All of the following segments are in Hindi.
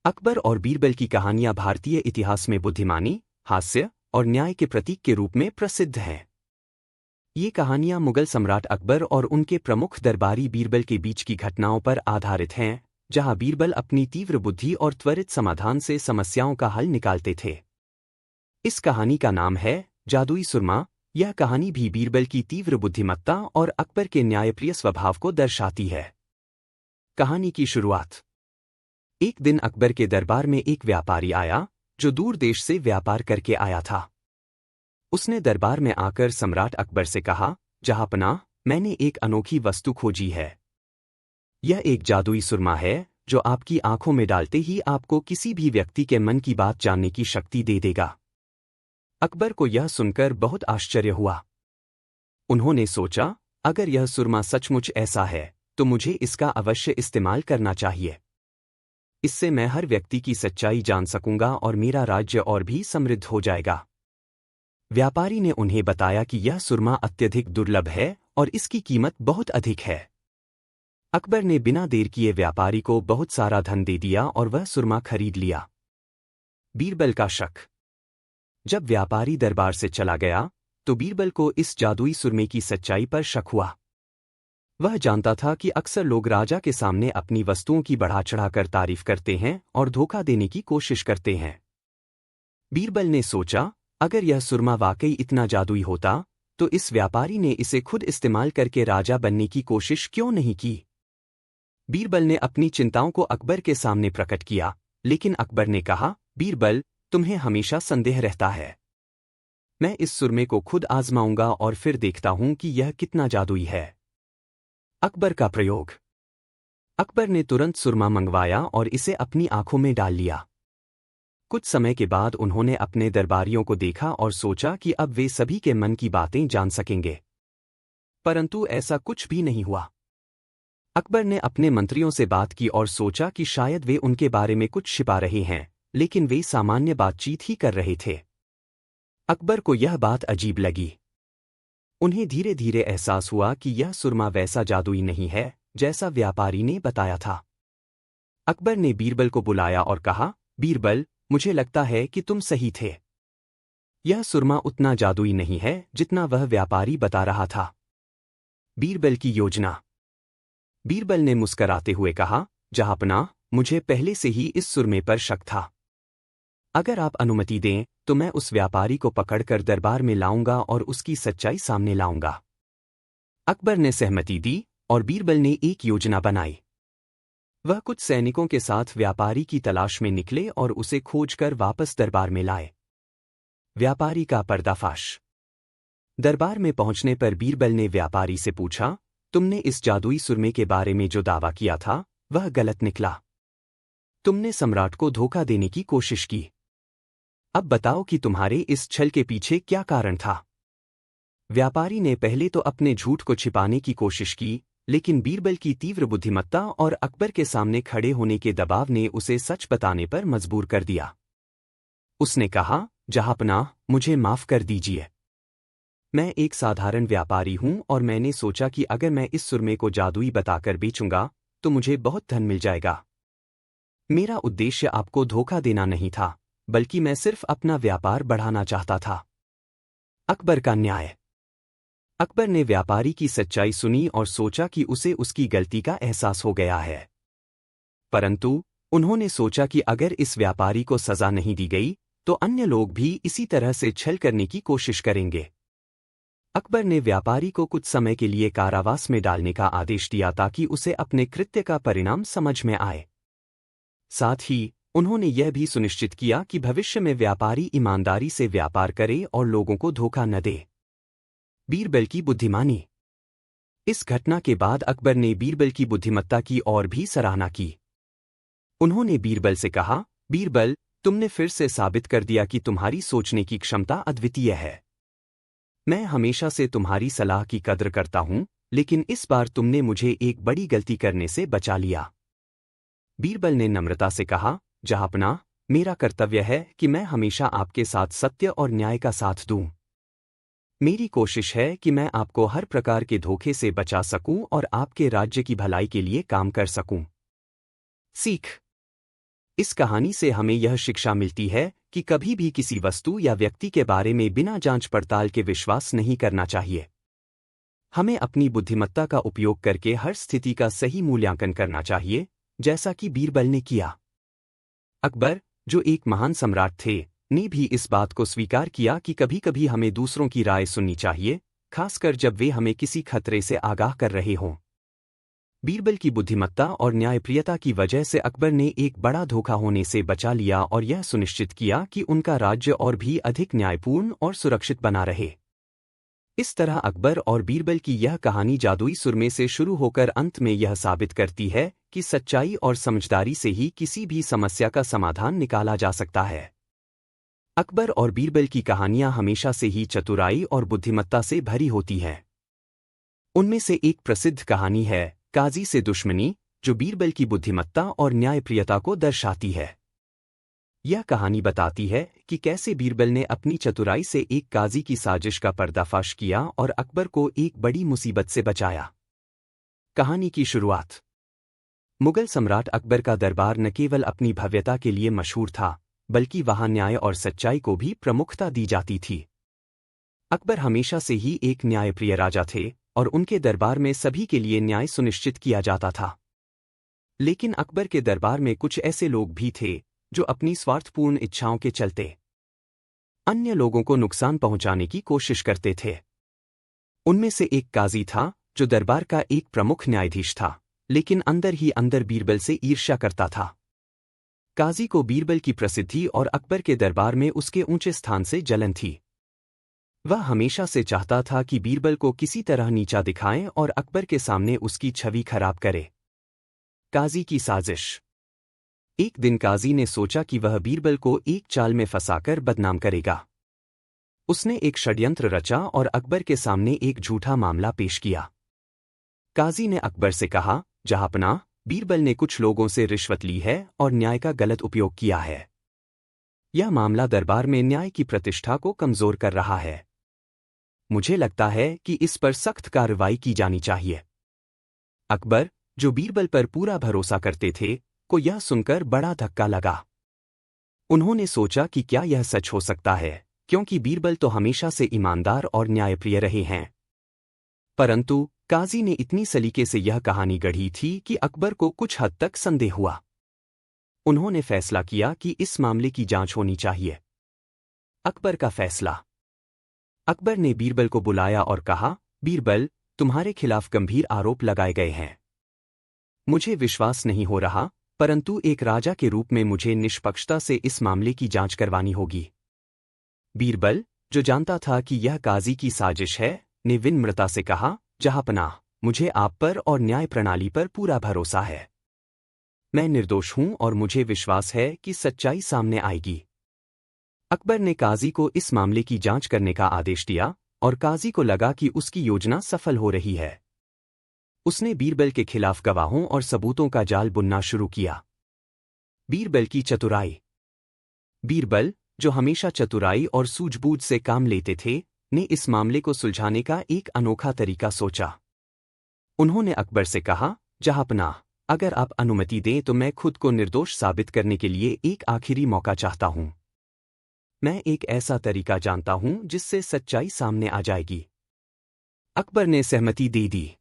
अकबर और बीरबल की कहानियां भारतीय इतिहास में बुद्धिमानी, हास्य और न्याय के प्रतीक के रूप में प्रसिद्ध हैं। ये कहानियां मुगल सम्राट अकबर और उनके प्रमुख दरबारी बीरबल के बीच की घटनाओं पर आधारित हैं, जहां बीरबल अपनी तीव्र बुद्धि और त्वरित समाधान से समस्याओं का हल निकालते थे। इस कहानी का नाम है जादुई सुरमा। यह कहानी भी बीरबल की तीव्र बुद्धिमत्ता और अकबर के न्यायप्रिय स्वभाव को दर्शाती है। कहानी की शुरुआत। एक दिन अकबर के दरबार में एक व्यापारी आया, जो दूर देश से व्यापार करके आया था। उसने दरबार में आकर सम्राट अकबर से कहा, जहांपनाह, मैंने एक अनोखी वस्तु खोजी है। यह एक जादुई सुरमा है, जो आपकी आंखों में डालते ही आपको किसी भी व्यक्ति के मन की बात जानने की शक्ति दे देगा। अकबर को यह सुनकर बहुत आश्चर्य हुआ। उन्होंने सोचा, अगर यह सुरमा सचमुच ऐसा है, तो मुझे इसका अवश्य इस्तेमाल करना चाहिए। इससे मैं हर व्यक्ति की सच्चाई जान सकूंगा और मेरा राज्य और भी समृद्ध हो जाएगा। व्यापारी ने उन्हें बताया कि यह सुरमा अत्यधिक दुर्लभ है और इसकी कीमत बहुत अधिक है। अकबर ने बिना देर किए व्यापारी को बहुत सारा धन दे दिया और वह सुरमा खरीद लिया। बीरबल का शक। जब व्यापारी दरबार से चला गया, तो बीरबल को इस जादुई सुरमे की सच्चाई पर शक हुआ। वह जानता था कि अक्सर लोग राजा के सामने अपनी वस्तुओं की बढ़ा चढ़ाकर तारीफ करते हैं और धोखा देने की कोशिश करते हैं। बीरबल ने सोचा, अगर यह सुरमा वाकई इतना जादुई होता, तो इस व्यापारी ने इसे खुद इस्तेमाल करके राजा बनने की कोशिश क्यों नहीं की। बीरबल ने अपनी चिंताओं को अकबर के सामने प्रकट किया, लेकिन अकबर ने कहा, बीरबल, तुम्हें हमेशा संदेह रहता है। मैं इस सुरमे को खुद आजमाऊंगा और फिर देखता हूं कि यह कितना जादुई है। अकबर का प्रयोग। अकबर ने तुरंत सुरमा मंगवाया और इसे अपनी आंखों में डाल लिया। कुछ समय के बाद उन्होंने अपने दरबारियों को देखा और सोचा कि अब वे सभी के मन की बातें जान सकेंगे। परंतु ऐसा कुछ भी नहीं हुआ। अकबर ने अपने मंत्रियों से बात की और सोचा कि शायद वे उनके बारे में कुछ छिपा रहे हैं, लेकिन वे सामान्य बातचीत ही कर रहे थे। अकबर को यह बात अजीब लगी। उन्हें धीरे धीरे एहसास हुआ कि यह सुरमा वैसा जादुई नहीं है, जैसा व्यापारी ने बताया था। अकबर ने बीरबल को बुलाया और कहा, बीरबल, मुझे लगता है कि तुम सही थे। यह सुरमा उतना जादुई नहीं है जितना वह व्यापारी बता रहा था। बीरबल की योजना। बीरबल ने मुस्कराते हुए कहा, जहांपनाह, मुझे पहले से ही इस सुरमे पर शक था। अगर आप अनुमति दें, तो मैं उस व्यापारी को पकड़कर दरबार में लाऊंगा और उसकी सच्चाई सामने लाऊंगा। अकबर ने सहमति दी और बीरबल ने एक योजना बनाई। वह कुछ सैनिकों के साथ व्यापारी की तलाश में निकले और उसे खोजकर वापस दरबार में लाए। व्यापारी का पर्दाफाश। दरबार में पहुंचने पर बीरबल ने व्यापारी से पूछा, तुमने इस जादुई सुरमे के बारे में जो दावा किया था, वह गलत निकला। तुमने सम्राट को धोखा देने की कोशिश की। अब बताओ कि तुम्हारे इस छल के पीछे क्या कारण था। व्यापारी ने पहले तो अपने झूठ को छिपाने की कोशिश की, लेकिन बीरबल की तीव्र बुद्धिमत्ता और अकबर के सामने खड़े होने के दबाव ने उसे सच बताने पर मजबूर कर दिया। उसने कहा, जहांपनाह, मुझे माफ कर दीजिए। मैं एक साधारण व्यापारी हूं और मैंने सोचा कि अगर मैं इस सुरमे को जादुई बताकर बेचूंगा, तो मुझे बहुत धन मिल जाएगा। मेरा उद्देश्य आपको धोखा देना नहीं था, बल्कि मैं सिर्फ अपना व्यापार बढ़ाना चाहता था। अकबर का न्याय। अकबर ने व्यापारी की सच्चाई सुनी और सोचा कि उसे उसकी गलती का एहसास हो गया है। परंतु उन्होंने सोचा कि अगर इस व्यापारी को सजा नहीं दी गई, तो अन्य लोग भी इसी तरह से छल करने की कोशिश करेंगे। अकबर ने व्यापारी को कुछ समय के लिए कारावास में डालने का आदेश दिया ताकि उसे अपने कृत्य का परिणाम समझ में आए। साथ ही उन्होंने यह भी सुनिश्चित किया कि भविष्य में व्यापारी ईमानदारी से व्यापार करे और लोगों को धोखा न दे। बीरबल की बुद्धिमानी। इस घटना के बाद अकबर ने बीरबल की बुद्धिमत्ता की और भी सराहना की। उन्होंने बीरबल से कहा, बीरबल, तुमने फिर से साबित कर दिया कि तुम्हारी सोचने की क्षमता अद्वितीय है। मैं हमेशा से तुम्हारी सलाह की कद्र करता हूं, लेकिन इस बार तुमने मुझे एक बड़ी गलती करने से बचा लिया। बीरबल ने नम्रता से कहा, जहांपनाह, मेरा कर्तव्य है कि मैं हमेशा आपके साथ सत्य और न्याय का साथ दूं। मेरी कोशिश है कि मैं आपको हर प्रकार के धोखे से बचा सकूं और आपके राज्य की भलाई के लिए काम कर सकूं। सीख। इस कहानी से हमें यह शिक्षा मिलती है कि कभी भी किसी वस्तु या व्यक्ति के बारे में बिना जांच पड़ताल के विश्वास नहीं करना चाहिए। हमें अपनी बुद्धिमत्ता का उपयोग करके हर स्थिति का सही मूल्यांकन करना चाहिए, जैसा कि बीरबल ने किया। अकबर, जो एक महान सम्राट थे, ने भी इस बात को स्वीकार किया कि कभी-कभी हमें दूसरों की राय सुननी चाहिए, खासकर जब वे हमें किसी खतरे से आगाह कर रहे हों। बीरबल की बुद्धिमत्ता और न्यायप्रियता की वजह से अकबर ने एक बड़ा धोखा होने से बचा लिया और यह सुनिश्चित किया कि उनका राज्य और भी अधिक न्यायपूर्ण और सुरक्षित बना रहे। इस तरह अकबर और बीरबल की यह कहानी जादुई सुरमे से शुरू होकर अंत में यह साबित करती है कि सच्चाई और समझदारी से ही किसी भी समस्या का समाधान निकाला जा सकता है। अकबर और बीरबल की कहानियां हमेशा से ही चतुराई और बुद्धिमत्ता से भरी होती हैं। उनमें से एक प्रसिद्ध कहानी है काजी से दुश्मनी, जो बीरबल की बुद्धिमत्ता और न्यायप्रियता को दर्शाती है। यह कहानी बताती है कि कैसे बीरबल ने अपनी चतुराई से एक काजी की साजिश का पर्दाफाश किया और अकबर को एक बड़ी मुसीबत से बचाया। कहानी की शुरुआत। मुगल सम्राट अकबर का दरबार न केवल अपनी भव्यता के लिए मशहूर था, बल्कि वहां न्याय और सच्चाई को भी प्रमुखता दी जाती थी। अकबर हमेशा से ही एक न्यायप्रिय राजा थे और उनके दरबार में सभी के लिए न्याय सुनिश्चित किया जाता था। लेकिन अकबर के दरबार में कुछ ऐसे लोग भी थे जो अपनी स्वार्थपूर्ण इच्छाओं के चलते अन्य लोगों को नुकसान पहुंचाने की कोशिश करते थे। उनमें से एक काजी था जो दरबार का एक प्रमुख न्यायाधीश था, लेकिन अंदर ही अंदर बीरबल से ईर्ष्या करता था। काजी को बीरबल की प्रसिद्धि और अकबर के दरबार में उसके ऊंचे स्थान से जलन थी। वह हमेशा से चाहता था कि बीरबल को किसी तरह नीचा दिखाएं और अकबर के सामने उसकी छवि खराब करे। काजी की साजिश। एक दिन काजी ने सोचा कि वह बीरबल को एक चाल में फंसाकर बदनाम करेगा। उसने एक षड्यंत्र रचा और अकबर के सामने एक झूठा मामला पेश किया। काजी ने अकबर से कहा, जहांपनाह, बीरबल ने कुछ लोगों से रिश्वत ली है और न्याय का गलत उपयोग किया है। यह मामला दरबार में न्याय की प्रतिष्ठा को कमजोर कर रहा है। मुझे लगता है कि इस पर सख्त कार्रवाई की जानी चाहिए। अकबर, जो बीरबल पर पूरा भरोसा करते थे, को यह सुनकर बड़ा धक्का लगा। उन्होंने सोचा कि क्या यह सच हो सकता है, क्योंकि बीरबल तो हमेशा से ईमानदार और न्यायप्रिय रहे हैं। परंतु काजी ने इतनी सलीके से यह कहानी गढ़ी थी कि अकबर को कुछ हद तक संदेह हुआ। उन्होंने फैसला किया कि इस मामले की जांच होनी चाहिए। अकबर का फैसला। अकबर ने बीरबल को बुलाया और कहा, बीरबल, तुम्हारे खिलाफ गंभीर आरोप लगाए गए हैं। मुझे विश्वास नहीं हो रहा, परंतु एक राजा के रूप में मुझे निष्पक्षता से इस मामले की जांच करवानी होगी। बीरबल, जो जानता था कि यह काजी की साजिश है, ने विनम्रता से कहा, जहांपनाह, मुझे आप पर और न्याय प्रणाली पर पूरा भरोसा है। मैं निर्दोष हूं और मुझे विश्वास है कि सच्चाई सामने आएगी। अकबर ने काजी को इस मामले की जांच करने का आदेश दिया और काजी को लगा कि उसकी योजना सफल हो रही है। उसने बीरबल के खिलाफ गवाहों और सबूतों का जाल बुनना शुरू किया। बीरबल की चतुराई। बीरबल, जो हमेशा चतुराई और सूझबूझ से काम लेते थे, ने इस मामले को सुलझाने का एक अनोखा तरीका सोचा। उन्होंने अकबर से कहा, जहांपनाह, अगर आप अनुमति दें तो मैं खुद को निर्दोष साबित करने के लिए एक आखिरी मौका चाहता हूं। मैं एक ऐसा तरीका जानता हूं जिससे सच्चाई सामने आ जाएगी। अकबर ने सहमति दे दी।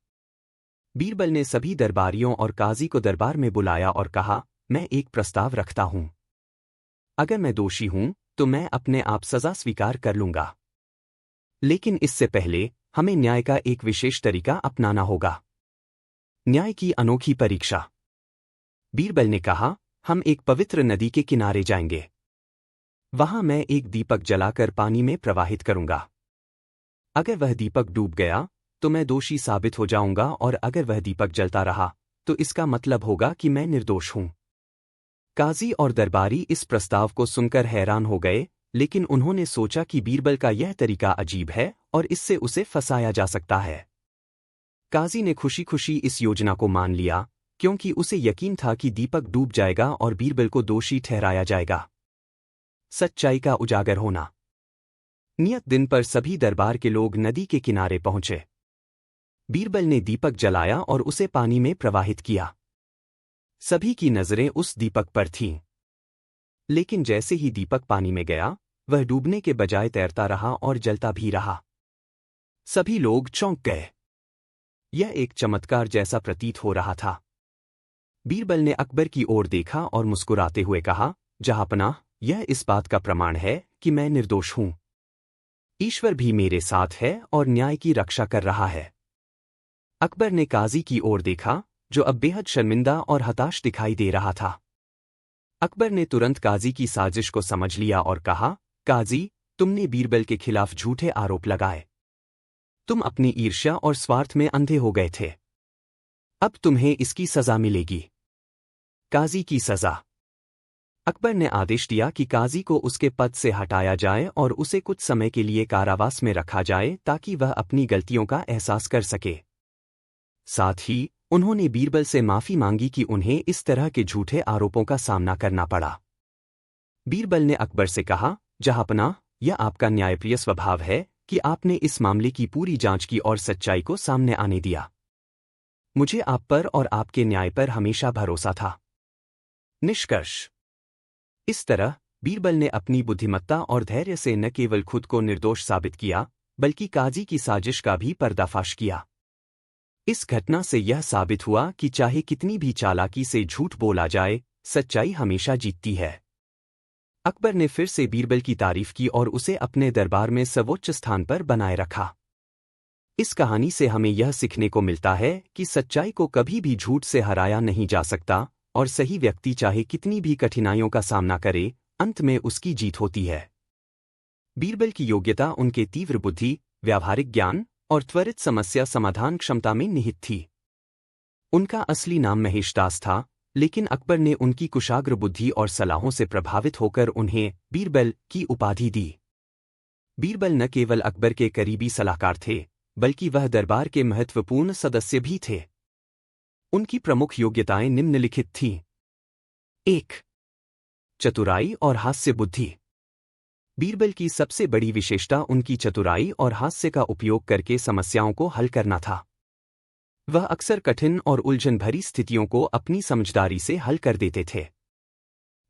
बीरबल ने सभी दरबारियों और काजी को दरबार में बुलाया और कहा, मैं एक प्रस्ताव रखता हूं। अगर मैं दोषी हूं तो मैं अपने आप सजा स्वीकार कर लूंगा। लेकिन इससे पहले हमें न्याय का एक विशेष तरीका अपनाना होगा। न्याय की अनोखी परीक्षा। बीरबल ने कहा, हम एक पवित्र नदी के किनारे जाएंगे। वहां मैं एक दीपक जलाकर पानी में प्रवाहित करूंगा। अगर वह दीपक डूब गया तो मैं दोषी साबित हो जाऊंगा और अगर वह दीपक जलता रहा तो इसका मतलब होगा कि मैं निर्दोष हूं। काजी और दरबारी इस प्रस्ताव को सुनकर हैरान हो गए, लेकिन उन्होंने सोचा कि बीरबल का यह तरीका अजीब है और इससे उसे फंसाया जा सकता है। काजी ने खुशी खुशी इस योजना को मान लिया, क्योंकि उसे यकीन था कि दीपक डूब जाएगा और बीरबल को दोषी ठहराया जाएगा। सच्चाई का उजागर होना। नियत दिन पर सभी दरबार के लोग नदी के किनारे पहुंचे। बीरबल ने दीपक जलाया और उसे पानी में प्रवाहित किया। सभी की नजरें उस दीपक पर थीं। लेकिन जैसे ही दीपक पानी में गया, वह डूबने के बजाय तैरता रहा और जलता भी रहा। सभी लोग चौंक गए। यह एक चमत्कार जैसा प्रतीत हो रहा था। बीरबल ने अकबर की ओर देखा और मुस्कुराते हुए कहा, जहांपनाह, यह इस बात का प्रमाण है कि मैं निर्दोष हूं। ईश्वर भी मेरे साथ है और न्याय की रक्षा कर रहा है। अकबर ने काजी की ओर देखा, जो अब बेहद शर्मिंदा और हताश दिखाई दे रहा था। अकबर ने तुरंत काजी की साजिश को समझ लिया और कहा, काजी, तुमने बीरबल के खिलाफ झूठे आरोप लगाए। तुम अपनी ईर्ष्या और स्वार्थ में अंधे हो गए थे। अब तुम्हें इसकी सजा मिलेगी। काजी की सजा। अकबर ने आदेश दिया कि काजी को उसके पद से हटाया जाए और उसे कुछ समय के लिए कारावास में रखा जाए ताकि वह अपनी गलतियों का एहसास कर सके। साथ ही उन्होंने बीरबल से माफी मांगी कि उन्हें इस तरह के झूठे आरोपों का सामना करना पड़ा। बीरबल ने अकबर से कहा, जहांपनाह, यह आपका न्यायप्रिय स्वभाव है कि आपने इस मामले की पूरी जांच की और सच्चाई को सामने आने दिया। मुझे आप पर और आपके न्याय पर हमेशा भरोसा था। निष्कर्ष। इस तरह बीरबल ने अपनी बुद्धिमत्ता और धैर्य से न केवल खुद को निर्दोष साबित किया, बल्कि काजी की साजिश का भी पर्दाफाश किया। इस घटना से यह साबित हुआ कि चाहे कितनी भी चालाकी से झूठ बोला जाए, सच्चाई हमेशा जीतती है। अकबर ने फिर से बीरबल की तारीफ की और उसे अपने दरबार में सर्वोच्च स्थान पर बनाए रखा। इस कहानी से हमें यह सीखने को मिलता है कि सच्चाई को कभी भी झूठ से हराया नहीं जा सकता, और सही व्यक्ति चाहे कितनी भी कठिनाइयों का सामना करे, अंत में उसकी जीत होती है। बीरबल की योग्यता उनके तीव्र बुद्धि, व्यावहारिक ज्ञान और त्वरित समस्या समाधान क्षमता में निहित थी। उनका असली नाम महेशदास था, लेकिन अकबर ने उनकी कुशाग्र बुद्धि और सलाहों से प्रभावित होकर उन्हें बीरबल की उपाधि दी। बीरबल न केवल अकबर के करीबी सलाहकार थे, बल्कि वह दरबार के महत्वपूर्ण सदस्य भी थे। उनकी प्रमुख योग्यताएं निम्नलिखित थीं। 1. चतुराई और हास्य बुद्धि। बीरबल की सबसे बड़ी विशेषता उनकी चतुराई और हास्य का उपयोग करके समस्याओं को हल करना था। वह अक्सर कठिन और उलझन भरी स्थितियों को अपनी समझदारी से हल कर देते थे।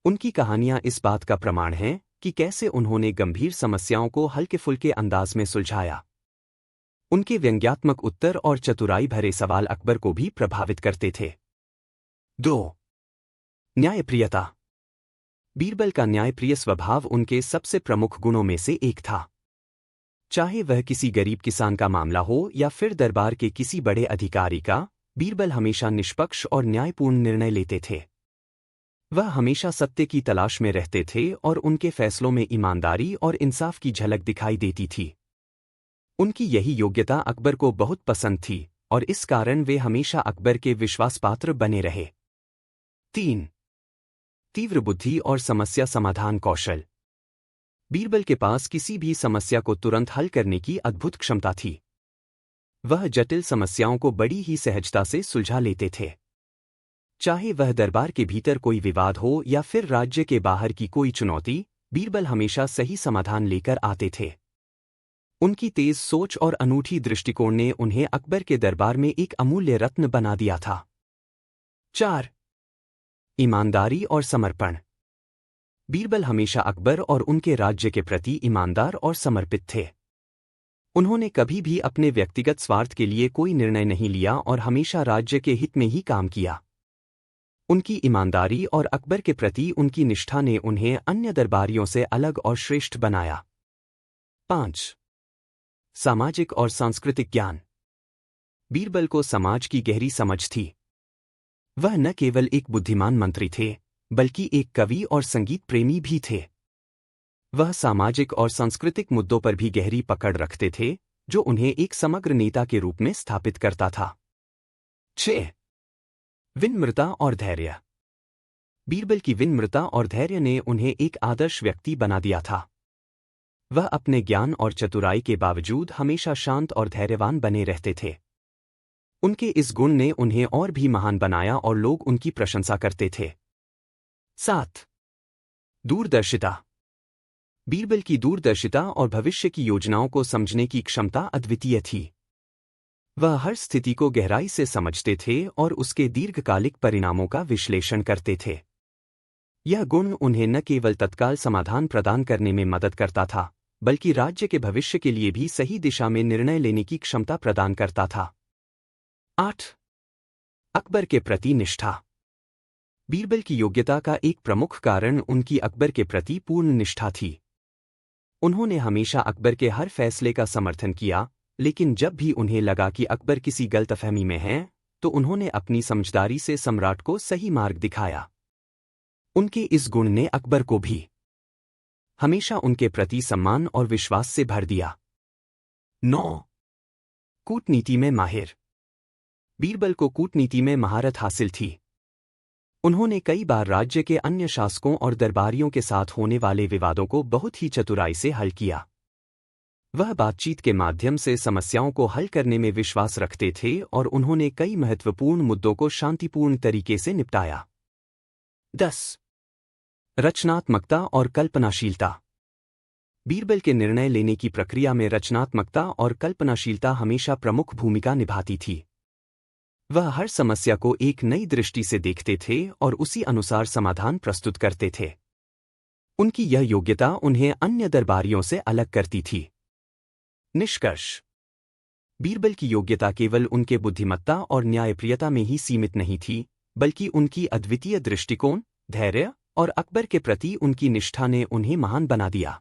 उनकी कहानियां इस बात का प्रमाण हैं कि कैसे उन्होंने गंभीर समस्याओं को हल्के फुल्के अंदाज में सुलझाया। उनके व्यंग्यात्मक उत्तर और चतुराई भरे सवाल अकबर को भी प्रभावित करते थे। 2. न्यायप्रियता। बीरबल का न्यायप्रिय स्वभाव उनके सबसे प्रमुख गुणों में से एक था। चाहे वह किसी गरीब किसान का मामला हो या फिर दरबार के किसी बड़े अधिकारी का, बीरबल हमेशा निष्पक्ष और न्यायपूर्ण निर्णय लेते थे। वह हमेशा सत्य की तलाश में रहते थे और उनके फैसलों में ईमानदारी और इंसाफ की झलक दिखाई देती थी। उनकी यही योग्यता अकबर को बहुत पसंद थी और इस कारण वे हमेशा अकबर के विश्वासपात्र बने रहे। 3. तीव्र बुद्धि और समस्या समाधान कौशल। बीरबल के पास किसी भी समस्या को तुरंत हल करने की अद्भुत क्षमता थी। वह जटिल समस्याओं को बड़ी ही सहजता से सुलझा लेते थे। चाहे वह दरबार के भीतर कोई विवाद हो या फिर राज्य के बाहर की कोई चुनौती, बीरबल हमेशा सही समाधान लेकर आते थे। उनकी तेज सोच और अनूठी दृष्टिकोण ने उन्हें अकबर के दरबार में एक अमूल्य रत्न बना दिया था। 4. ईमानदारी और समर्पण। बीरबल हमेशा अकबर और उनके राज्य के प्रति ईमानदार और समर्पित थे। उन्होंने कभी भी अपने व्यक्तिगत स्वार्थ के लिए कोई निर्णय नहीं लिया और हमेशा राज्य के हित में ही काम किया। उनकी ईमानदारी और अकबर के प्रति उनकी निष्ठा ने उन्हें अन्य दरबारियों से अलग और श्रेष्ठ बनाया। 5. सामाजिक और सांस्कृतिक ज्ञान। बीरबल को समाज की गहरी समझ थी। वह न केवल एक बुद्धिमान मंत्री थे, बल्कि एक कवि और संगीत प्रेमी भी थे। वह सामाजिक और सांस्कृतिक मुद्दों पर भी गहरी पकड़ रखते थे, जो उन्हें एक समग्र नेता के रूप में स्थापित करता था। 6. विनम्रता और धैर्य। बीरबल की विनम्रता और धैर्य ने उन्हें एक आदर्श व्यक्ति बना दिया था। वह अपने ज्ञान और चतुराई के बावजूद हमेशा शांत और धैर्यवान बने रहते थे। उनके इस गुण ने उन्हें और भी महान बनाया और लोग उनकी प्रशंसा करते थे। 7. दूरदर्शिता। बीरबल की दूरदर्शिता और भविष्य की योजनाओं को समझने की क्षमता अद्वितीय थी। वह हर स्थिति को गहराई से समझते थे और उसके दीर्घकालिक परिणामों का विश्लेषण करते थे। यह गुण उन्हें न केवल तत्काल समाधान प्रदान करने में मदद करता था, बल्कि राज्य के भविष्य के लिए भी सही दिशा में निर्णय लेने की क्षमता प्रदान करता था। 8. अकबर के प्रति निष्ठा। बीरबल की योग्यता का एक प्रमुख कारण उनकी अकबर के प्रति पूर्ण निष्ठा थी। उन्होंने हमेशा अकबर के हर फैसले का समर्थन किया, लेकिन जब भी उन्हें लगा कि अकबर किसी गलतफहमी में है, तो उन्होंने अपनी समझदारी से सम्राट को सही मार्ग दिखाया। उनके इस गुण ने अकबर को भी हमेशा उनके प्रति सम्मान और विश्वास से भर दिया। 9. कूटनीति में माहिर। बीरबल को कूटनीति में महारत हासिल थी। उन्होंने कई बार राज्य के अन्य शासकों और दरबारियों के साथ होने वाले विवादों को बहुत ही चतुराई से हल किया। वह बातचीत के माध्यम से समस्याओं को हल करने में विश्वास रखते थे और उन्होंने कई महत्वपूर्ण मुद्दों को शांतिपूर्ण तरीके से निपटाया। 10. रचनात्मकता और कल्पनाशीलता। बीरबल के निर्णय लेने की प्रक्रिया में रचनात्मकता और कल्पनाशीलता हमेशा प्रमुख भूमिका निभाती थी। वह हर समस्या को एक नई दृष्टि से देखते थे और उसी अनुसार समाधान प्रस्तुत करते थे। उनकी यह योग्यता उन्हें अन्य दरबारियों से अलग करती थी। निष्कर्ष। बीरबल की योग्यता केवल उनके बुद्धिमत्ता और न्यायप्रियता में ही सीमित नहीं थी, बल्कि उनकी अद्वितीय दृष्टिकोण, धैर्य और अकबर के प्रति उनकी निष्ठा ने उन्हें महान बना दिया।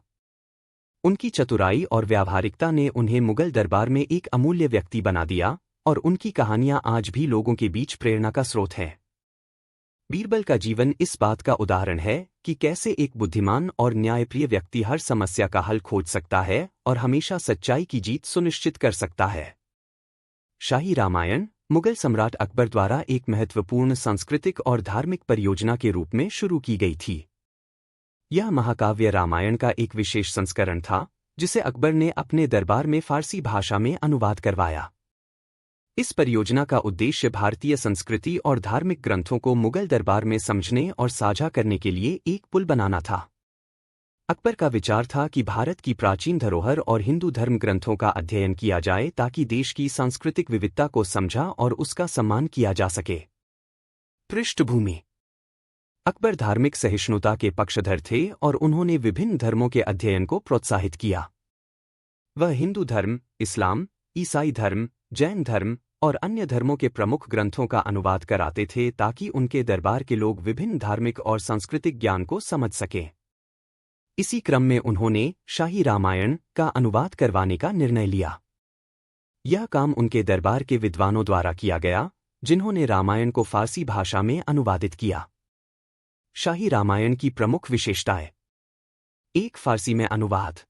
उनकी चतुराई और व्यावहारिकता ने उन्हें मुगल दरबार में एक अमूल्य व्यक्ति बना दिया और उनकी कहानियां आज भी लोगों के बीच प्रेरणा का स्रोत हैं। बीरबल का जीवन इस बात का उदाहरण है कि कैसे एक बुद्धिमान और न्यायप्रिय व्यक्ति हर समस्या का हल खोज सकता है और हमेशा सच्चाई की जीत सुनिश्चित कर सकता है। शाही रामायण मुगल सम्राट अकबर द्वारा एक महत्वपूर्ण सांस्कृतिक और धार्मिक परियोजना के रूप में शुरू की गई थी। यह महाकाव्य रामायण का एक विशेष संस्करण था, जिसे अकबर ने अपने दरबार में फारसी भाषा में अनुवाद करवाया। इस परियोजना का उद्देश्य भारतीय संस्कृति और धार्मिक ग्रंथों को मुगल दरबार में समझने और साझा करने के लिए एक पुल बनाना था। अकबर का विचार था कि भारत की प्राचीन धरोहर और हिंदू धर्म ग्रंथों का अध्ययन किया जाए ताकि देश की सांस्कृतिक विविधता को समझा और उसका सम्मान किया जा सके। पृष्ठभूमि। अकबर धार्मिक सहिष्णुता के पक्षधर थे और उन्होंने विभिन्न धर्मों के अध्ययन को प्रोत्साहित किया। वह हिंदू धर्म, इस्लाम, ईसाई धर्म, जैन धर्म और अन्य धर्मों के प्रमुख ग्रंथों का अनुवाद कराते थे ताकि उनके दरबार के लोग विभिन्न धार्मिक और सांस्कृतिक ज्ञान को समझ सकें। इसी क्रम में उन्होंने शाही रामायण का अनुवाद करवाने का निर्णय लिया। यह काम उनके दरबार के विद्वानों द्वारा किया गया, जिन्होंने रामायण को फारसी भाषा में अनुवादित किया। शाही रामायण की प्रमुख विशेषताएं। 1. फारसी में अनुवाद।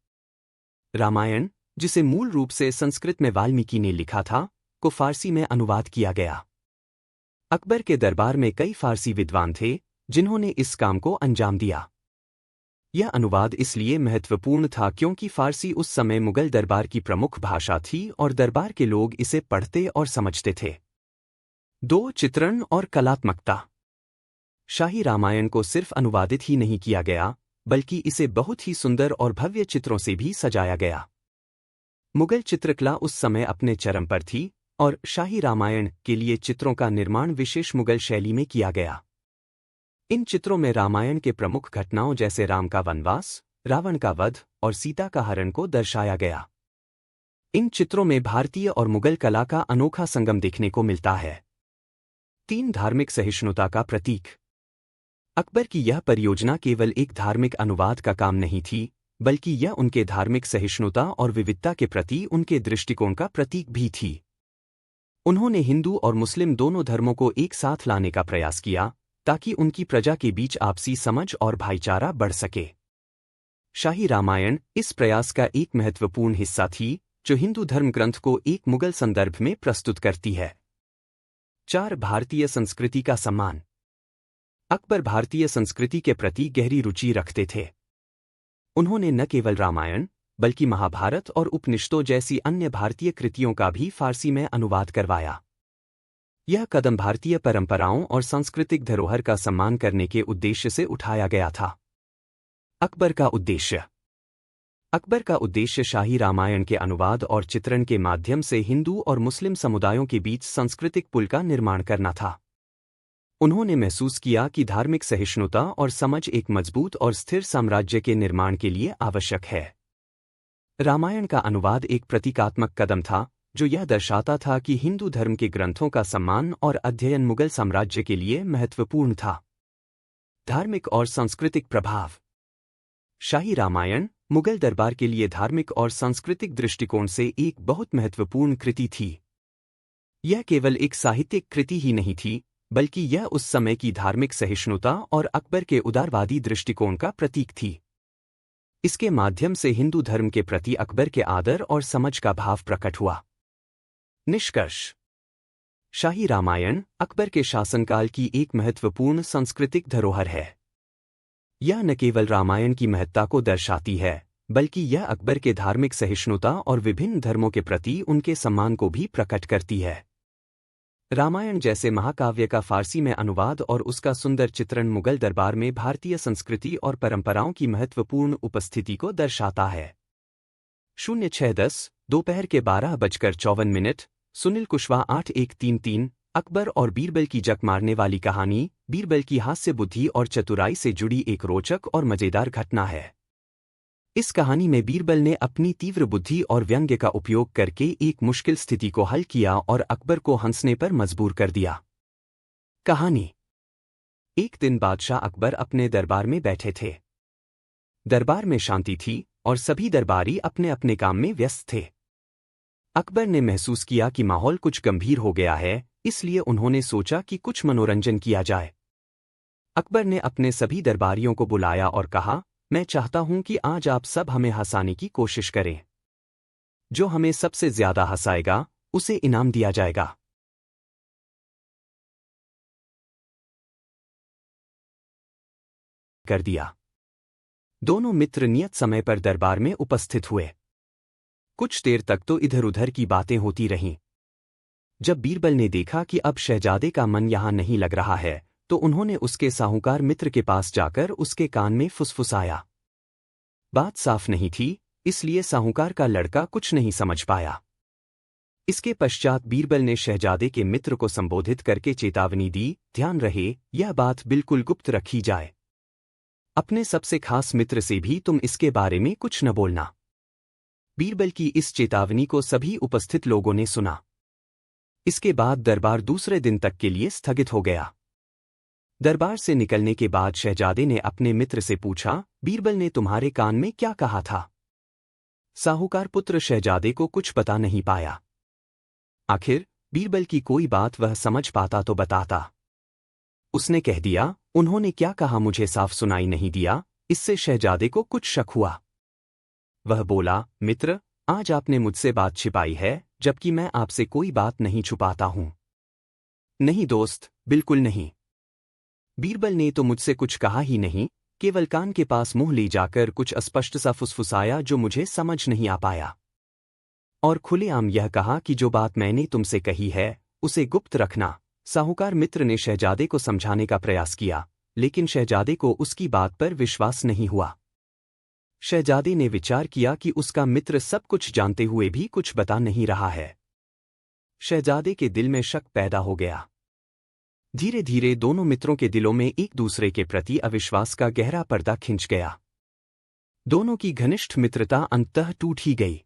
रामायण, जिसे मूल रूप से संस्कृत में वाल्मीकि ने लिखा था, को फारसी में अनुवाद किया गया। अकबर के दरबार में कई फारसी विद्वान थे, जिन्होंने इस काम को अंजाम दिया। यह अनुवाद इसलिए महत्वपूर्ण था क्योंकि फारसी उस समय मुगल दरबार की प्रमुख भाषा थी और दरबार के लोग इसे पढ़ते और समझते थे। 2. चित्रण और कलात्मकता। शाही रामायण को सिर्फ अनुवादित ही नहीं किया गया, बल्कि इसे बहुत ही सुंदर और भव्य चित्रों से भी सजाया गया। मुगल चित्रकला उस समय अपने चरम पर थी और शाही रामायण के लिए चित्रों का निर्माण विशेष मुगल शैली में किया गया। इन चित्रों में रामायण के प्रमुख घटनाओं जैसे राम का वनवास, रावण का वध और सीता का हरण को दर्शाया गया। इन चित्रों में भारतीय और मुगल कला का अनोखा संगम देखने को मिलता है। 3. धार्मिक सहिष्णुता का प्रतीक। अकबर की यह परियोजना केवल एक धार्मिक अनुवाद का काम नहीं थी, बल्कि यह उनके धार्मिक सहिष्णुता और विविधता के प्रति उनके दृष्टिकोण का प्रतीक भी थी। उन्होंने हिंदू और मुस्लिम दोनों धर्मों को एक साथ लाने का प्रयास किया, ताकि उनकी प्रजा के बीच आपसी समझ और भाईचारा बढ़ सके। शाही रामायण इस प्रयास का एक महत्वपूर्ण हिस्सा थी, जो हिंदू धर्म ग्रंथ को एक मुगल संदर्भ में प्रस्तुत करती है। 4. भारतीय संस्कृति का सम्मान। अकबर भारतीय संस्कृति के प्रति गहरी रुचि रखते थे। उन्होंने न केवल रामायण, बल्कि महाभारत और उपनिषदों जैसी अन्य भारतीय कृतियों का भी फारसी में अनुवाद करवाया। यह कदम भारतीय परंपराओं और सांस्कृतिक धरोहर का सम्मान करने के उद्देश्य से उठाया गया था। अकबर का उद्देश्य। अकबर का उद्देश्य शाही रामायण के अनुवाद और चित्रण के माध्यम से हिंदू और मुस्लिम समुदायों के बीच सांस्कृतिक पुल का निर्माण करना था। उन्होंने महसूस किया कि धार्मिक सहिष्णुता और समझ एक मजबूत और स्थिर साम्राज्य के निर्माण के लिए आवश्यक है। रामायण का अनुवाद एक प्रतीकात्मक कदम था, जो यह दर्शाता था कि हिंदू धर्म के ग्रंथों का सम्मान और अध्ययन मुगल साम्राज्य के लिए महत्वपूर्ण था। धार्मिक और सांस्कृतिक प्रभाव। शाही रामायण मुगल दरबार के लिए धार्मिक और सांस्कृतिक दृष्टिकोण से एक बहुत महत्वपूर्ण कृति थी। यह केवल एक साहित्यिक कृति ही नहीं थी, बल्कि यह उस समय की धार्मिक सहिष्णुता और अकबर के उदारवादी दृष्टिकोण का प्रतीक थी। इसके माध्यम से हिंदू धर्म के प्रति अकबर के आदर और समझ का भाव प्रकट हुआ। निष्कर्ष। शाही रामायण अकबर के शासनकाल की एक महत्वपूर्ण सांस्कृतिक धरोहर है। यह न केवल रामायण की महत्ता को दर्शाती है, बल्कि यह अकबर के धार्मिक सहिष्णुता और विभिन्न धर्मों के प्रति उनके सम्मान को भी प्रकट करती है। रामायण जैसे महाकाव्य का फारसी में अनुवाद और उसका सुंदर चित्रण मुगल दरबार में भारतीय संस्कृति और परंपराओं की महत्वपूर्ण उपस्थिति को दर्शाता है। 06:10 दोपहर के 12:54 सुनील कुशवाहा 8133 अकबर और बीरबल की जक मारने वाली कहानी बीरबल की हास्य बुद्धि और चतुराई से जुड़ी एक रोचक और मजेदार घटना है। इस कहानी में बीरबल ने अपनी तीव्र बुद्धि और व्यंग्य का उपयोग करके एक मुश्किल स्थिति को हल किया और अकबर को हंसने पर मजबूर कर दिया। कहानी। एक दिन बादशाह अकबर अपने दरबार में बैठे थे। दरबार में शांति थी और सभी दरबारी अपने अपने काम में व्यस्त थे। अकबर ने महसूस किया कि माहौल कुछ गंभीर हो गया है, इसलिए उन्होंने सोचा कि कुछ मनोरंजन किया जाए। अकबर ने अपने सभी दरबारियों को बुलाया और कहा, मैं चाहता हूं कि आज आप सब हमें हंसाने की कोशिश करें। जो हमें सबसे ज्यादा हंसाएगा, उसे इनाम दिया जाएगा। कर दिया। दोनों मित्र नियत समय पर दरबार में उपस्थित हुए। कुछ देर तक तो इधर उधर की बातें होती रहीं। जब बीरबल ने देखा कि अब शहजादे का मन यहां नहीं लग रहा है, तो उन्होंने उसके साहूकार मित्र के पास जाकर उसके कान में फुसफुसाया। बात साफ नहीं थी, इसलिए साहूकार का लड़का कुछ नहीं समझ पाया। इसके पश्चात बीरबल ने शहजादे के मित्र को संबोधित करके चेतावनी दी, ध्यान रहे, यह बात बिल्कुल गुप्त रखी जाए। अपने सबसे खास मित्र से भी तुम इसके बारे में कुछ न बोलना। बीरबल की इस चेतावनी को सभी उपस्थित लोगों ने सुना। इसके बाद दरबार दूसरे दिन तक के लिए स्थगित हो गया। दरबार से निकलने के बाद शहजादे ने अपने मित्र से पूछा, बीरबल ने तुम्हारे कान में क्या कहा था? साहूकार पुत्र शहजादे को कुछ बता नहीं पाया। आखिर बीरबल की कोई बात वह समझ पाता तो बताता। उसने कह दिया, उन्होंने क्या कहा मुझे साफ सुनाई नहीं दिया। इससे शहजादे को कुछ शक हुआ। वह बोला, मित्र, आज आपने मुझसे बात छिपाई है, जबकि मैं आपसे कोई बात नहीं छुपाता हूं। नहीं दोस्त, बिल्कुल नहीं। बीरबल ने तो मुझसे कुछ कहा ही नहीं, केवल कान के पास मुंह ले जाकर कुछ अस्पष्ट सा फुसफुसाया जो मुझे समझ नहीं आ पाया। और खुलेआम यह कहा कि जो बात मैंने तुमसे कही है, उसे गुप्त रखना। साहूकार मित्र ने शहजादे को समझाने का प्रयास किया, लेकिन शहजादे को उसकी बात पर विश्वास नहीं हुआ। शहजादे ने विचार किया कि उसका मित्र सब कुछ जानते हुए भी कुछ बता नहीं रहा है। शहजादे के दिल में शक पैदा हो गया। धीरे धीरे दोनों मित्रों के दिलों में एक दूसरे के प्रति अविश्वास का गहरा पर्दा खिंच गया। दोनों की घनिष्ठ मित्रता अंततः टूट ही गई।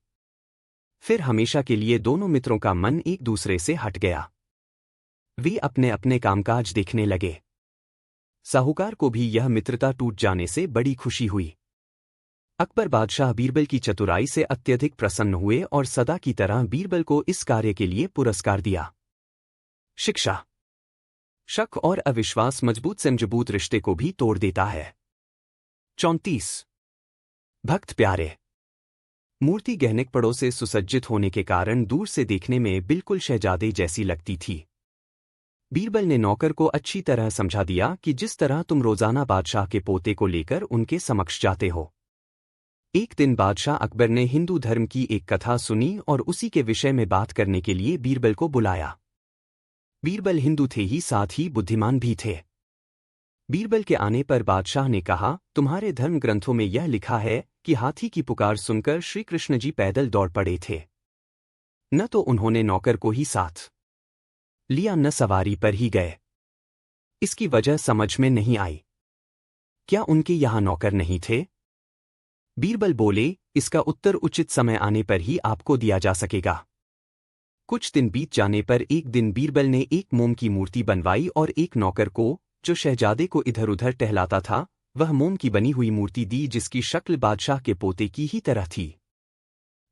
फिर हमेशा के लिए दोनों मित्रों का मन एक दूसरे से हट गया। वे अपने अपने कामकाज देखने लगे। साहूकार को भी यह मित्रता टूट जाने से बड़ी खुशी हुई। अकबर बादशाह बीरबल की चतुराई से अत्यधिक प्रसन्न हुए और सदा की तरह बीरबल को इस कार्य के लिए पुरस्कार दिया। शिक्षा। शक और अविश्वास मजबूत से मजबूत रिश्ते को भी तोड़ देता है। 34 भक्त प्यारे। मूर्ति गहनेकपड़ों से सुसज्जित होने के कारण दूर से देखने में बिल्कुल शहजादे जैसी लगती थी। बीरबल ने नौकर को अच्छी तरह समझा दिया कि जिस तरह तुम रोजाना बादशाह के पोते को लेकर उनके समक्ष जाते हो। एक दिन बादशाह अकबर ने हिंदू धर्म की एक कथा सुनी और उसी के विषय में बात करने के लिए बीरबल को बुलाया। बीरबल हिंदू थे ही साथ ही बुद्धिमान भी थे। बीरबल के आने पर बादशाह ने कहा, तुम्हारे धर्म ग्रंथों में यह लिखा है कि हाथी की पुकार सुनकर श्री कृष्ण जी पैदल दौड़ पड़े थे। न तो उन्होंने नौकर को ही साथ लिया, न सवारी पर ही गए। इसकी वजह समझ में नहीं आई। क्या उनके यहाँ नौकर नहीं थे? बीरबल बोले, इसका उत्तर उचित समय आने पर ही आपको दिया जा सकेगा। कुछ दिन बीत जाने पर एक दिन बीरबल ने एक मोम की मूर्ति बनवाई और एक नौकर को, जो शहजादे को इधर उधर टहलाता था, वह मोम की बनी हुई मूर्ति दी जिसकी शक्ल बादशाह के पोते की ही तरह थी।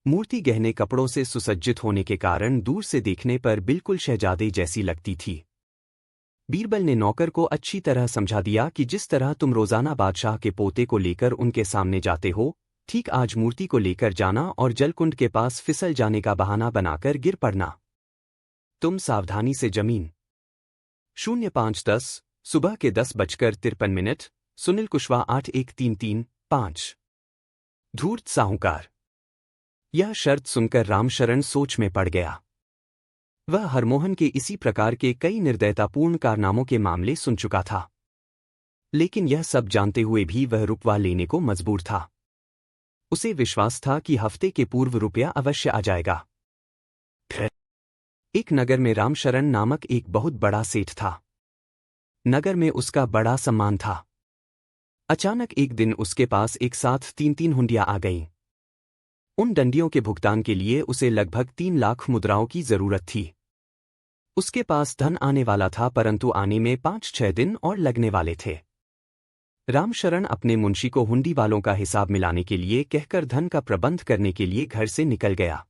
मूर्ति गहने कपड़ों से सुसज्जित होने के कारण दूर से देखने पर बिल्कुल शहजादे जैसी लगती थी। बीरबल ने नौकर को अच्छी तरह समझा दिया कि जिस तरह तुम रोजाना बादशाह के पोते को लेकर उनके सामने जाते हो, ठीक आज मूर्ति को लेकर जाना और जलकुंड के पास फिसल जाने का बहाना बनाकर गिर पड़ना। तुम सावधानी से जमीन। 05:10 सुबह के 10:53 सुनील कुशवाहा 81335। धूर्त साहूकार। यह शर्त सुनकर रामशरण सोच में पड़ गया। वह हरमोहन के इसी प्रकार के कई निर्दयतापूर्ण कारनामों के मामले सुन चुका था, लेकिन यह सब जानते हुए भी वह रुपया लेने को मजबूर था। उसे विश्वास था कि हफ्ते के पूर्व रुपया अवश्य आ जाएगा। फिर एक नगर में रामशरण नामक एक बहुत बड़ा सेठ था। नगर में उसका बड़ा सम्मान था। अचानक एक दिन उसके पास एक साथ 3-3 हुंडियां आ गईं। उन डंडियों के भुगतान के लिए उसे लगभग 3 लाख मुद्राओं की जरूरत थी। उसके पास धन आने वाला था, परंतु आने में 5-6 दिन और लगने वाले थे। रामशरण अपने मुंशी को हुंडी वालों का हिसाब मिलाने के लिए कहकर धन का प्रबंध करने के लिए घर से निकल गया।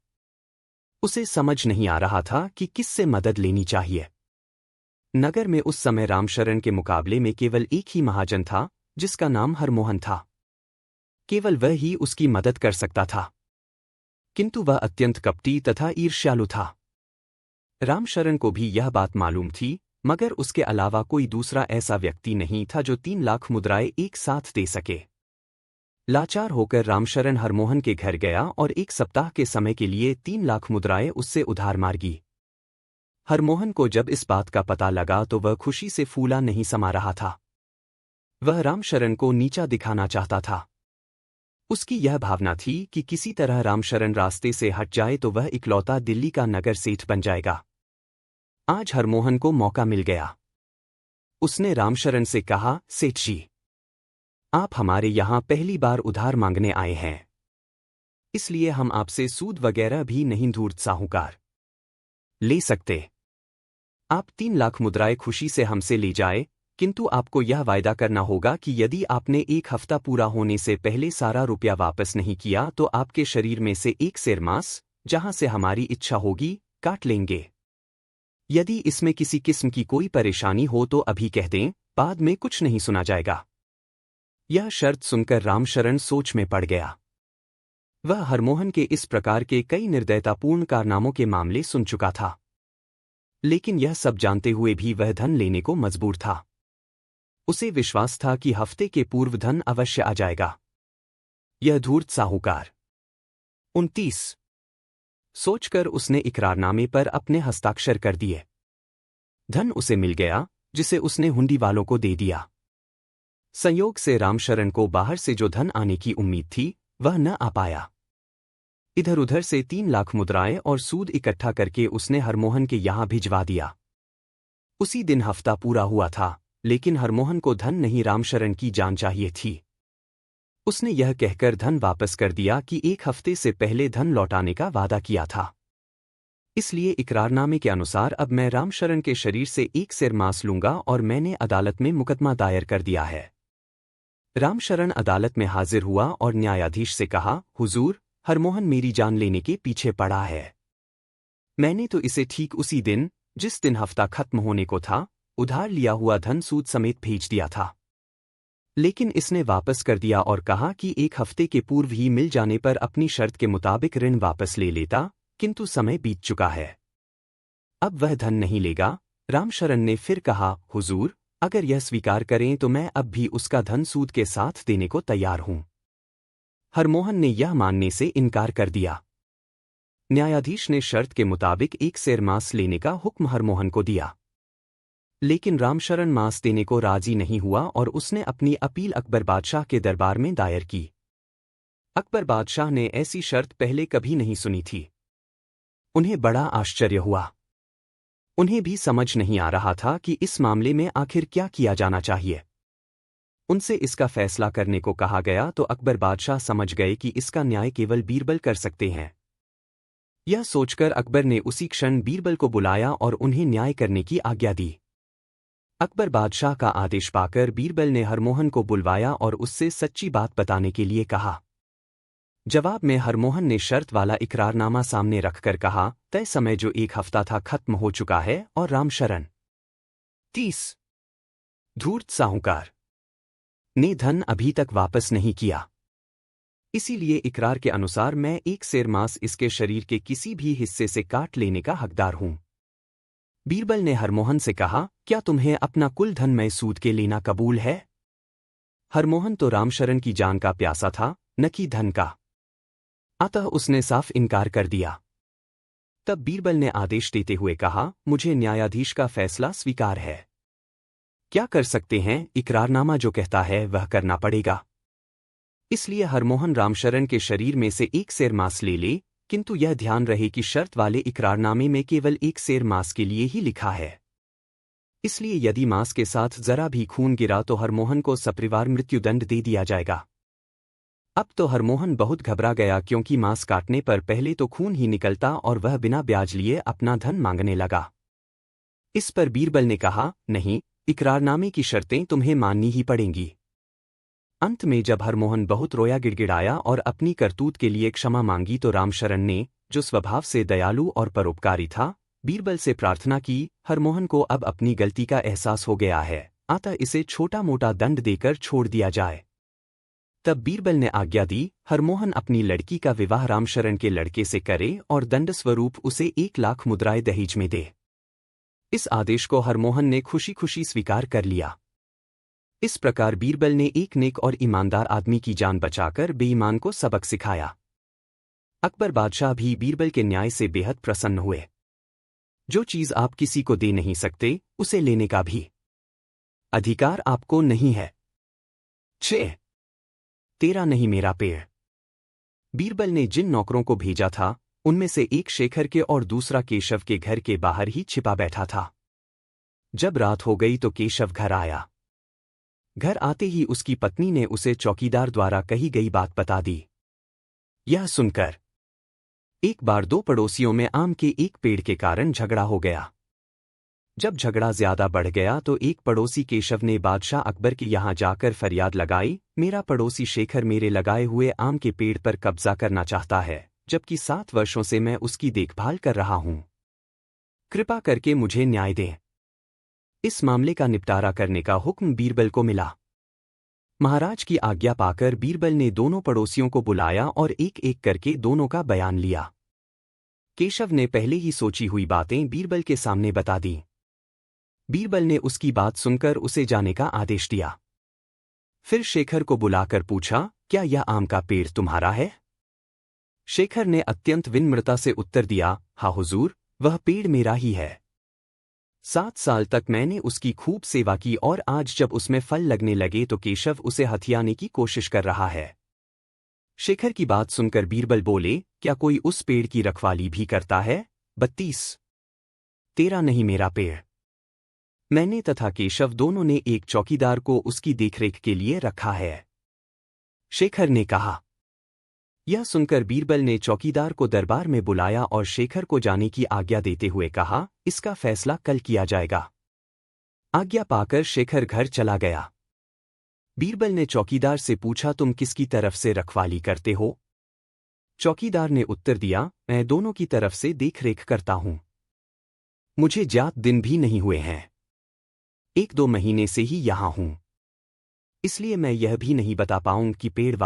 उसे समझ नहीं आ रहा था कि किससे मदद लेनी चाहिए। नगर में उस समय रामशरण के मुकाबले में केवल एक ही महाजन था, जिसका नाम हरमोहन था। केवल वह ही उसकी मदद कर सकता था, किंतु वह अत्यंत कपटी तथा ईर्ष्यालु था। रामशरण को भी यह बात मालूम थी, मगर उसके अलावा कोई दूसरा ऐसा व्यक्ति नहीं था जो 3 लाख मुद्राएं एक साथ दे सके। लाचार होकर रामशरण हरमोहन के घर गया और 1 सप्ताह के समय के लिए 3 लाख मुद्राएं उससे उधार मांगी। हरमोहन को जब इस बात का पता लगा तो वह खुशी से फूला नहीं समा रहा था। वह रामशरण को नीचा दिखाना चाहता था। उसकी यह भावना थी कि किसी तरह रामशरण रास्ते से हट जाए तो वह इकलौता दिल्ली का नगर सेठ बन जाएगा। आज हरमोहन को मौका मिल गया। उसने रामशरण से कहा, सेठ जी, आप हमारे यहां पहली बार उधार मांगने आए हैं, इसलिए हम आपसे सूद वगैरह भी नहीं धूर्त साहूकार ले सकते। आप 3 लाख मुद्राएं खुशी से हमसे ले जाए, किंतु आपको यह वायदा करना होगा कि यदि आपने 1 हफ्ता पूरा होने से पहले सारा रुपया वापस नहीं किया तो आपके शरीर में से एक सेर मांस, जहां से हमारी इच्छा होगी, काट लेंगे। यदि इसमें किसी किस्म की कोई परेशानी हो तो अभी कह दें, बाद में कुछ नहीं सुना जाएगा। यह शर्त सुनकर रामशरण सोच में पड़ गया। वह हरमोहन के इस प्रकार के कई निर्दयतापूर्ण कारनामों के मामले सुन चुका था, लेकिन यह सब जानते हुए भी वह धन लेने को मजबूर था। उसे विश्वास था कि हफ्ते के पूर्व धन अवश्य आ जाएगा। यह धूर्त साहूकार। 29 सोचकर उसने इकरारनामे पर अपने हस्ताक्षर कर दिए। धन उसे मिल गया, जिसे उसने हुंडी वालों को दे दिया। संयोग से रामशरण को बाहर से जो धन आने की उम्मीद थी, वह न आ पाया। इधर उधर से 3 लाख मुद्राएं और सूद इकट्ठा करके उसने हरमोहन के यहां भिजवा दिया। उसी दिन हफ्ता पूरा हुआ था, लेकिन हरमोहन को धन नहीं, रामशरण की जान चाहिए थी। उसने यह कहकर धन वापस कर दिया कि 1 हफ्ते से पहले धन लौटाने का वादा किया था। इसलिए इकरारनामे के अनुसार अब मैं रामशरण के शरीर से 1 सेर मांस लूंगा और मैंने अदालत में मुकदमा दायर कर दिया है। रामशरण अदालत में हाजिर हुआ और न्यायाधीश से कहा, हुजूर, हरमोहन मेरी जान लेने के पीछे पड़ा है। मैंने तो इसे ठीक उसी दिन, जिस दिन हफ्ता खत्म होने को था, उधार लिया हुआ धन सूद समेत भेज दिया था, लेकिन इसने वापस कर दिया और कहा कि 1 हफ्ते के पूर्व ही मिल जाने पर अपनी शर्त के मुताबिक ऋण वापस ले लेता, किंतु समय बीत चुका है, अब वह धन नहीं लेगा। रामशरण ने फिर कहा, हुजूर, अगर यह स्वीकार करें तो मैं अब भी उसका धन सूद के साथ देने को तैयार हूं। हरमोहन ने यह मानने से इनकार कर दिया। न्यायाधीश ने शर्त के मुताबिक 1 सेर मांस लेने का हुक्म हरमोहन को दिया, लेकिन रामशरण मांस देने को राजी नहीं हुआ और उसने अपनी अपील अकबर बादशाह के दरबार में दायर की। अकबर बादशाह ने ऐसी शर्त पहले कभी नहीं सुनी थी। उन्हें बड़ा आश्चर्य हुआ। उन्हें भी समझ नहीं आ रहा था कि इस मामले में आखिर क्या किया जाना चाहिए। उनसे इसका फैसला करने को कहा गया तो अकबर बादशाह समझ गए कि इसका न्याय केवल बीरबल कर सकते हैं। यह सोचकर अकबर ने उसी क्षण बीरबल को बुलाया और उन्हें न्याय करने की आज्ञा दी। अकबर बादशाह का आदेश पाकर बीरबल ने हरमोहन को बुलवाया और उससे सच्ची बात बताने के लिए कहा। जवाब में हरमोहन ने शर्त वाला इकरारनामा सामने रखकर कहा, तय समय जो 1 हफ्ता था खत्म हो चुका है और रामशरण 30 धूर्त साहूकार ने धन अभी तक वापस नहीं किया। इसीलिए इकरार के अनुसार मैं 1 सेर मांस इसके शरीर के किसी भी हिस्से से काट लेने का हकदार हूं। बीरबल ने हरमोहन से कहा, क्या तुम्हें अपना कुल धन मैं सूद के लेना कबूल है? हरमोहन तो रामशरण की जान का प्यासा था, न कि धन का। अतः उसने साफ इनकार कर दिया। तब बीरबल ने आदेश देते हुए कहा, मुझे न्यायाधीश का फैसला स्वीकार है। क्या कर सकते हैं, इकरारनामा जो कहता है वह करना पड़ेगा। इसलिए हरमोहन रामशरण के शरीर में से 1 सेर मांस ले ले, किंतु यह ध्यान रहे कि शर्त वाले इकरारनामे में केवल 1 सेर मांस के लिए ही लिखा है। इसलिए यदि मांस के साथ जरा भी खून गिरा तो हरमोहन को सपरिवार मृत्युदंड दे दिया जाएगा। अब तो हरमोहन बहुत घबरा गया, क्योंकि मांस काटने पर पहले तो खून ही निकलता और वह बिना ब्याज लिए अपना धन मांगने लगा। इस पर बीरबल ने कहा, नहीं, इकरारनामे की शर्तें तुम्हें माननी ही पड़ेंगी। अंत में जब हरमोहन बहुत रोया गिड़गिड़ाया और अपनी करतूत के लिए क्षमा मांगी तो रामशरण ने, जो स्वभाव से दयालु और परोपकारी था, बीरबल से प्रार्थना की, हरमोहन को अब अपनी गलती का एहसास हो गया है, अतः इसे छोटा मोटा दंड देकर छोड़ दिया जाए। तब बीरबल ने आज्ञा दी, हरमोहन अपनी लड़की का विवाह रामशरण के लड़के से करे और दंड स्वरूप उसे 1 लाख मुद्राएं दहेज में दे। इस आदेश को हरमोहन ने खुशी खुशी स्वीकार कर लिया। इस प्रकार बीरबल ने एक नेक और ईमानदार आदमी की जान बचाकर बेईमान को सबक सिखाया। अकबर बादशाह भी बीरबल के न्याय से बेहद प्रसन्न हुए। जो चीज आप किसी को दे नहीं सकते, उसे लेने का भी अधिकार आपको नहीं है। 6 तेरा नहीं मेरा पेड़। बीरबल ने जिन नौकरों को भेजा था, उनमें से एक शेखर के और दूसरा केशव के घर के बाहर ही छिपा बैठा था। जब रात हो गई तो केशव घर आया। घर आते ही उसकी पत्नी ने उसे चौकीदार द्वारा कही गई बात बता दी। यह सुनकर एक बार 2 पड़ोसियों में आम के एक पेड़ के कारण झगड़ा हो गया। जब झगड़ा ज्यादा बढ़ गया तो एक पड़ोसी केशव ने बादशाह अकबर के यहाँ जाकर फरियाद लगाई, मेरा पड़ोसी शेखर मेरे लगाए हुए आम के पेड़ पर कब्जा करना चाहता है, जबकि 7 वर्षों से मैं उसकी देखभाल कर रहा हूं। कृपा करके मुझे न्याय दें। इस मामले का निपटारा करने का हुक्म बीरबल को मिला। महाराज की आज्ञा पाकर बीरबल ने दोनों पड़ोसियों को बुलाया और एक एक करके दोनों का बयान लिया। केशव ने पहले ही सोची हुई बातें बीरबल के सामने बता दी। बीरबल ने उसकी बात सुनकर उसे जाने का आदेश दिया। फिर शेखर को बुलाकर पूछा, क्या यह आम का पेड़ तुम्हारा है? शेखर ने अत्यंत विनम्रता से उत्तर दिया, हाँ हुजूर, वह पेड़ मेरा ही है। 7 साल तक मैंने उसकी खूब सेवा की और आज जब उसमें फल लगने लगे तो केशव उसे हथियाने की कोशिश कर रहा है। शेखर की बात सुनकर बीरबल बोले, क्या कोई उस पेड़ की रखवाली भी करता है? 32 तेरा नहीं मेरा पेड़। मैंने तथा केशव दोनों ने एक चौकीदार को उसकी देखरेख के लिए रखा है। शेखर ने कहा। यह सुनकर बीरबल ने चौकीदार को दरबार में बुलाया और शेखर को जाने की आज्ञा देते हुए कहा, इसका फैसला कल किया जाएगा। आज्ञा पाकर शेखर घर चला गया। बीरबल ने चौकीदार से पूछा, तुम किसकी तरफ से रखवाली करते हो? चौकीदार ने उत्तर दिया, मैं दोनों की तरफ से देखरेख करता हूं। मुझे ज्यादा दिन भी नहीं हुए हैं, 1-2 महीने से ही यहां हूं। इसलिए मैं यह भी नहीं बता पाऊं कि पेड़